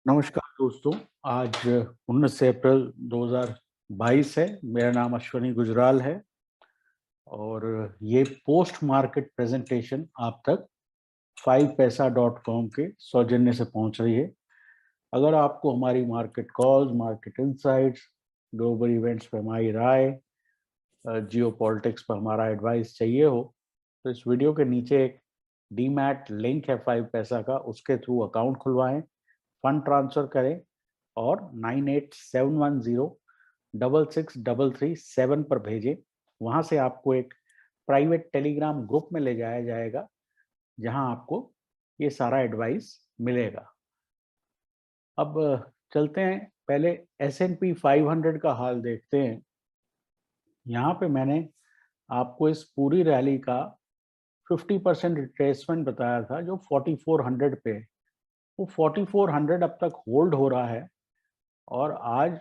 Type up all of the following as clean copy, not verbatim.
नमस्कार दोस्तों। आज 19 अप्रैल 2022 है। मेरा नाम अश्वनी गुजराल है और ये पोस्ट मार्केट प्रेजेंटेशन आप तक 5paisa.com के सौजन्य से पहुंच रही है। अगर आपको हमारी market calls, market insights, global events पर हमारी राय, जियो पॉलिटिक्स पर हमारा एडवाइस चाहिए हो, तो इस वीडियो के नीचे एक डीमैट लिंक है 5paisa का, उसके थ्रू अकाउंट खुलवाएं, फंड ट्रांसफर करें और 9871066337 पर भेजें। वहां से आपको एक प्राइवेट टेलीग्राम ग्रुप में ले जाया जाएगा, जहां आपको ये सारा एडवाइस मिलेगा। अब चलते हैं, पहले S&P 500 का हाल देखते हैं। यहाँ पे मैंने आपको इस पूरी रैली का 50% रिट्रेसमेंट बताया था, जो 4400 पे। वो 4400 अब तक होल्ड हो रहा है और आज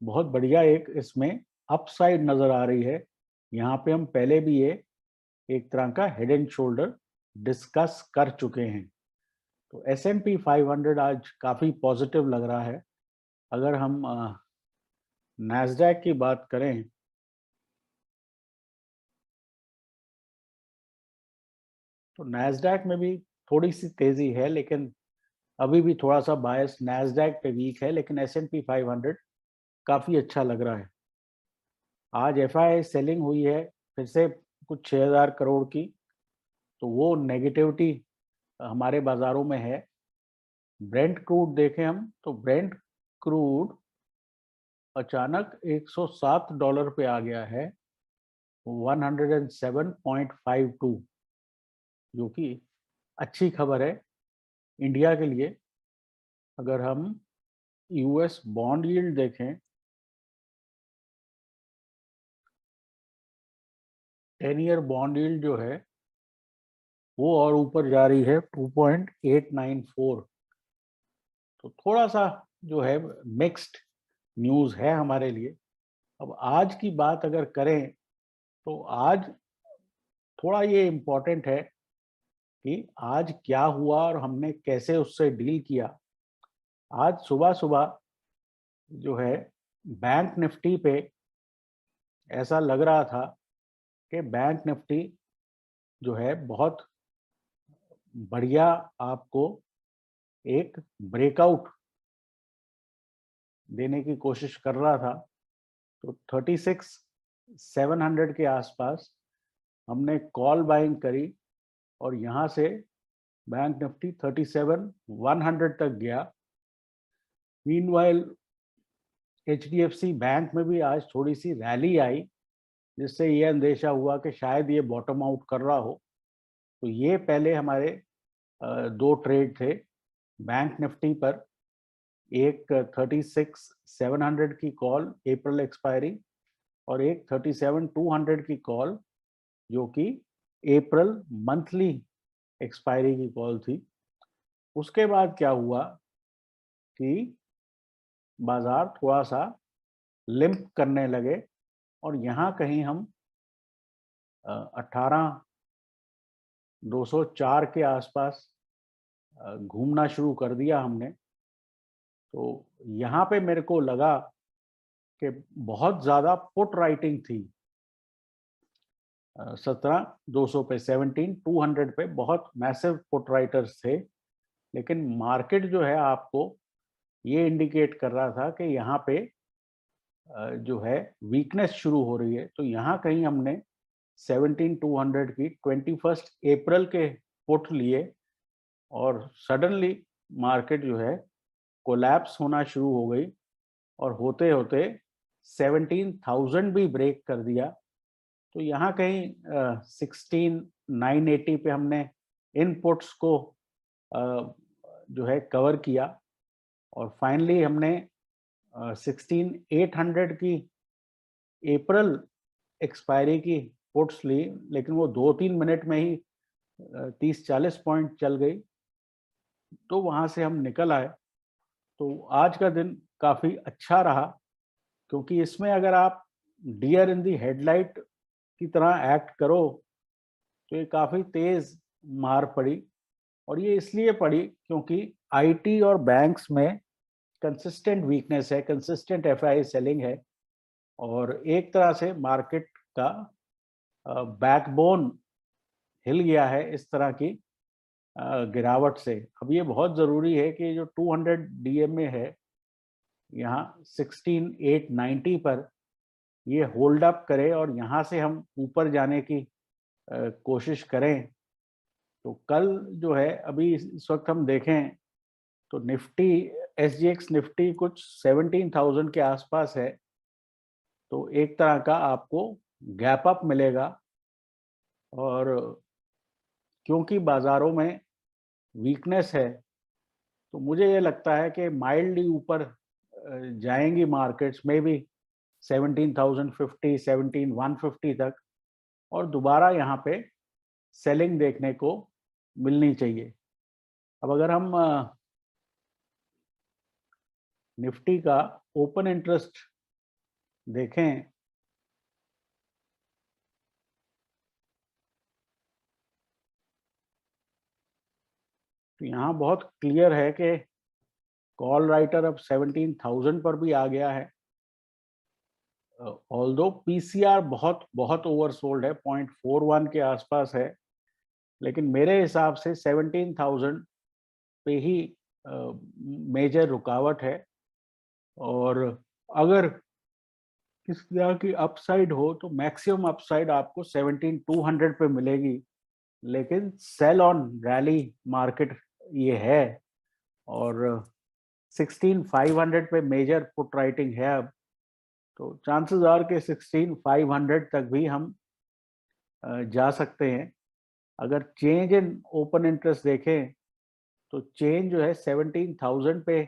बहुत बढ़िया एक इसमें अपसाइड नजर आ रही है। यहाँ पे हम पहले भी ये एक तरह का हेड एंड शोल्डर डिस्कस कर चुके हैं। तो S&P 500 आज काफी पॉजिटिव लग रहा है। अगर हम नैस्डैक की बात करें तो नैस्डैक में भी थोड़ी सी तेजी है, लेकिन अभी भी थोड़ा सा बायस नैस्डैक पे वीक है, लेकिन S&P 500 काफी अच्छा लग रहा है। आज FII सेलिंग हुई है फिर से कुछ 6000 करोड़ की, तो वो नेगेटिविटी हमारे बाजारों में है। ब्रेंट क्रूड देखें हम तो ब्रेंट क्रूड अचानक $107 पे आ गया है, 107.52, जो कि अच्छी खबर है इंडिया के लिए। अगर हम US बॉन्ड यील्ड देखें, 10 ईयर बॉन्ड यील्ड जो है वो और ऊपर जा रही है 2.894। तो थोड़ा सा जो है मिक्स्ड न्यूज है हमारे लिए। अब आज की बात अगर करें तो आज थोड़ा ये इम्पोर्टेंट है कि आज क्या हुआ और हमने कैसे उससे डील किया। आज सुबह सुबह जो है बैंक निफ्टी पे ऐसा लग रहा था कि बैंक निफ्टी जो है बहुत बढ़िया आपको एक ब्रेकआउट देने की कोशिश कर रहा था। तो 36,700 के आसपास हमने कॉल बाइंग करी और यहाँ से बैंक निफ्टी 37,100 तक गया। मीनवाइल HDFC बैंक में भी आज थोड़ी सी रैली आई, जिससे ये अंदेशा हुआ कि शायद ये बॉटम आउट कर रहा हो। तो ये पहले हमारे दो ट्रेड थे बैंक निफ्टी पर। एक 36,700 की कॉल अप्रैल एक्सपायरी और एक 37,200 की कॉल, जो कि अप्रैल मंथली एक्सपायरी की कॉल थी। उसके बाद क्या हुआ कि बाजार थोड़ा सा लिम्प करने लगे और यहाँ कहीं हम 18,204 के आसपास घूमना शुरू कर दिया हमने। तो यहाँ पे मेरे को लगा कि बहुत ज्यादा पुट राइटिंग थी। 17,200 पे, 17,200 पे बहुत मैसिव पुट राइटर्स थे। लेकिन मार्केट जो है आपको ये इंडिकेट कर रहा था कि यहाँ पे जो है वीकनेस शुरू हो रही है। तो यहाँ कहीं हमने 17,200 की 21 अप्रैल के पुट लिए और सडनली मार्केट जो है कोलैप्स होना शुरू हो गई और होते होते 17,000 भी ब्रेक कर दिया। तो यहाँ कहीं 16,980 पे हमने इनपुट्स को जो है कवर किया और फाइनली हमने 16,800 की अप्रैल एक्सपायरी की पुट्स ली, लेकिन वो 2-3 मिनट में ही 30-40 पॉइंट चल गई। तो वहां से हम निकल आए। तो आज का दिन काफी अच्छा रहा, क्योंकि इसमें अगर आप डियर इन दी हेडलाइट की तरह एक्ट करो तो ये काफी तेज मार पड़ी। और ये इसलिए पड़ी क्योंकि आईटी और बैंक्स में कंसिस्टेंट वीकनेस है, कंसिस्टेंट एफआई सेलिंग है, और एक तरह से मार्केट का बैकबोन हिल गया है इस तरह की गिरावट से। अब ये बहुत ज़रूरी है कि जो 200 डीएमए है यहाँ 16,890 पर ये होल्ड अप करे और यहाँ से हम ऊपर जाने की कोशिश करें। तो कल जो है, अभी इस वक्त हम देखें तो निफ्टी, एसजीएक्स निफ्टी कुछ 17,000 के आसपास है। तो एक तरह का आपको गैप अप मिलेगा, और क्योंकि बाजारों में वीकनेस है तो मुझे ये लगता है कि माइल्डली ऊपर जाएंगी मार्केट्स में भी 17,050, 17,150 तक, और दोबारा यहाँ पे सेलिंग देखने को मिलनी चाहिए। अब अगर हम निफ्टी का ओपन इंटरेस्ट देखें तो यहाँ बहुत क्लियर है कि कॉल राइटर अब 17,000 पर भी आ गया है। ऑल्दो पीसीआर बहुत बहुत ओवरसोल्ड है, 0.41 के आसपास है, लेकिन मेरे हिसाब से 17,000 पे ही मेजर रुकावट है। और अगर किस तरह की अपसाइड हो तो मैक्सिमम अपसाइड आपको 17,200 पे मिलेगी, लेकिन सेल ऑन रैली मार्केट ये है, और 16,500 पे मेजर पुट राइटिंग है अब। तो चांसेस आर के 16,500 तक भी हम जा सकते हैं। अगर चेंज इन ओपन इंटरेस्ट देखें तो चेंज जो है 17,000 पे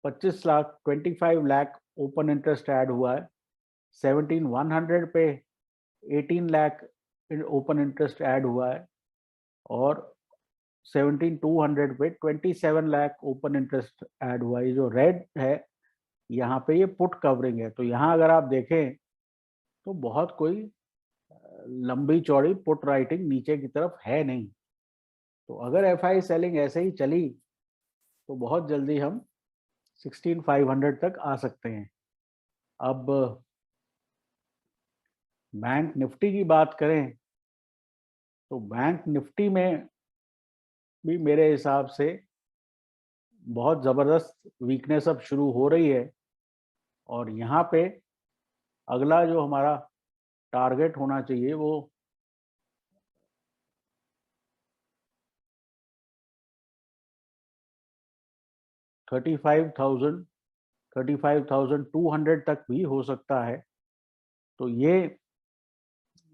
25 lakh 25 lakh open interest add हुआ है, 17,100 पे 18 लाख ओपन इंटरेस्ट ऐड हुआ है, और 17,200 पे 27 लाख ओपन इंटरेस्ट ऐड हुआ है। जो रेड है यहाँ पे ये पुट कवरिंग है। तो यहाँ अगर आप देखें तो बहुत कोई लंबी चौड़ी पुट राइटिंग नीचे की तरफ है नहीं। तो अगर एफआई सेलिंग ऐसे ही चली तो बहुत जल्दी हम 16,500 तक आ सकते हैं। अब बैंक निफ्टी की बात करें तो बैंक निफ्टी में भी मेरे हिसाब से बहुत ज़बरदस्त वीकनेस अब शुरू हो रही है, और यहाँ पे अगला जो हमारा टारगेट होना चाहिए वो 35,000, 35,200 तक भी हो सकता है। तो ये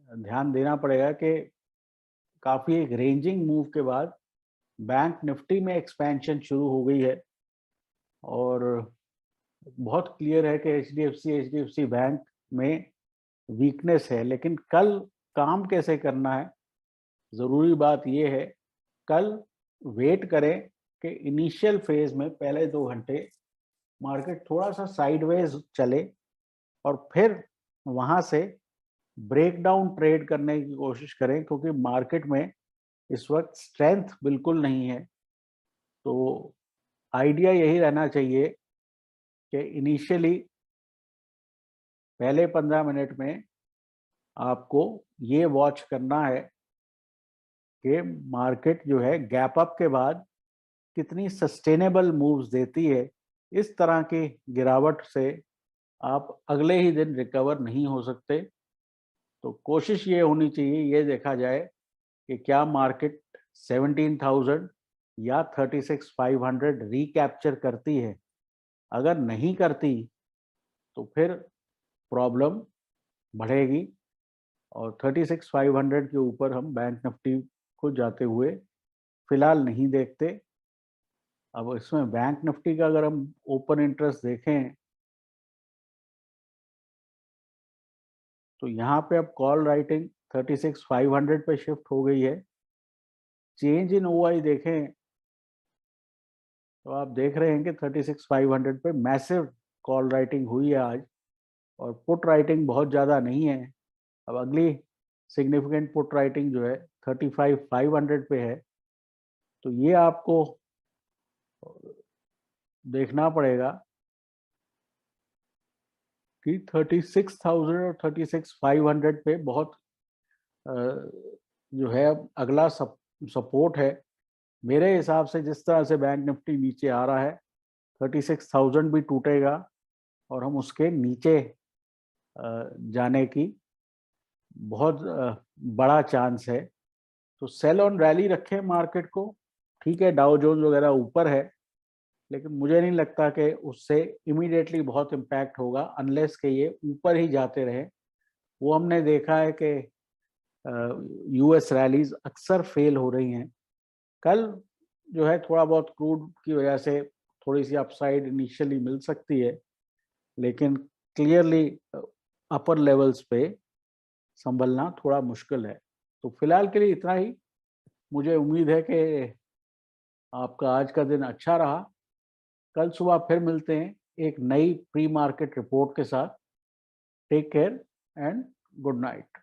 ध्यान देना पड़ेगा कि काफ़ी एक रेंजिंग मूव के बाद बैंक निफ्टी में एक्सपेंशन शुरू हो गई है, और बहुत क्लियर है कि एचडीएफसी बैंक में वीकनेस है। लेकिन कल काम कैसे करना है, ज़रूरी बात यह है कल वेट करें कि इनिशियल फेज में पहले 2 घंटे मार्केट थोड़ा सा साइडवेज चले, और फिर वहां से ब्रेक डाउन ट्रेड करने की कोशिश करें, क्योंकि मार्केट में इस वक्त स्ट्रेंथ बिल्कुल नहीं है। तो आइडिया यही रहना चाहिए कि इनिशियली पहले 15 मिनट में आपको ये वॉच करना है कि मार्केट जो है गैप अप के बाद कितनी सस्टेनेबल मूव्स देती है। इस तरह की गिरावट से आप अगले ही दिन रिकवर नहीं हो सकते। तो कोशिश ये होनी चाहिए, ये देखा जाए कि क्या मार्केट 17,000 या 36,500 रिकैप्चर करती है। अगर नहीं करती तो फिर प्रॉब्लम बढ़ेगी, और 36,500 के ऊपर हम बैंक निफ्टी को जाते हुए फिलहाल नहीं देखते। अब इसमें बैंक निफ्टी का अगर हम ओपन इंटरेस्ट देखें तो यहाँ पे अब कॉल राइटिंग 36,500 पे शिफ्ट हो गई है। चेंज इन ओआई देखें तो आप देख रहे हैं कि 36,500 पे मैसिव कॉल राइटिंग हुई है आज, और पुट राइटिंग बहुत ज़्यादा नहीं है। अब अगली सिग्निफिकेंट पुट राइटिंग जो है 35,500 पे है। तो ये आपको देखना पड़ेगा कि 36,000 और 36,500 पे बहुत जो है अगला सपोर्ट है। मेरे हिसाब से जिस तरह से बैंक निफ्टी नीचे आ रहा है 36,000 भी टूटेगा और हम उसके नीचे जाने की बहुत बड़ा चांस है। तो सेल ऑन रैली रखें मार्केट को। ठीक है, डाउ जोन्स वगैरह ऊपर है, लेकिन मुझे नहीं लगता कि उससे इमीडिएटली बहुत इम्पैक्ट होगा अनलेस के ये ऊपर ही जाते रहे। वो हमने देखा है कि यूएस रैलीज अक्सर फेल हो रही हैं। कल जो है थोड़ा बहुत क्रूड की वजह से थोड़ी सी अपसाइड इनिशियली मिल सकती है, लेकिन क्लियरली अपर लेवल्स पे संभलना थोड़ा मुश्किल है। तो फिलहाल के लिए इतना ही। मुझे उम्मीद है कि आपका आज का दिन अच्छा रहा। कल सुबह फिर मिलते हैं एक नई प्री मार्केट रिपोर्ट के साथ। Take care and good night.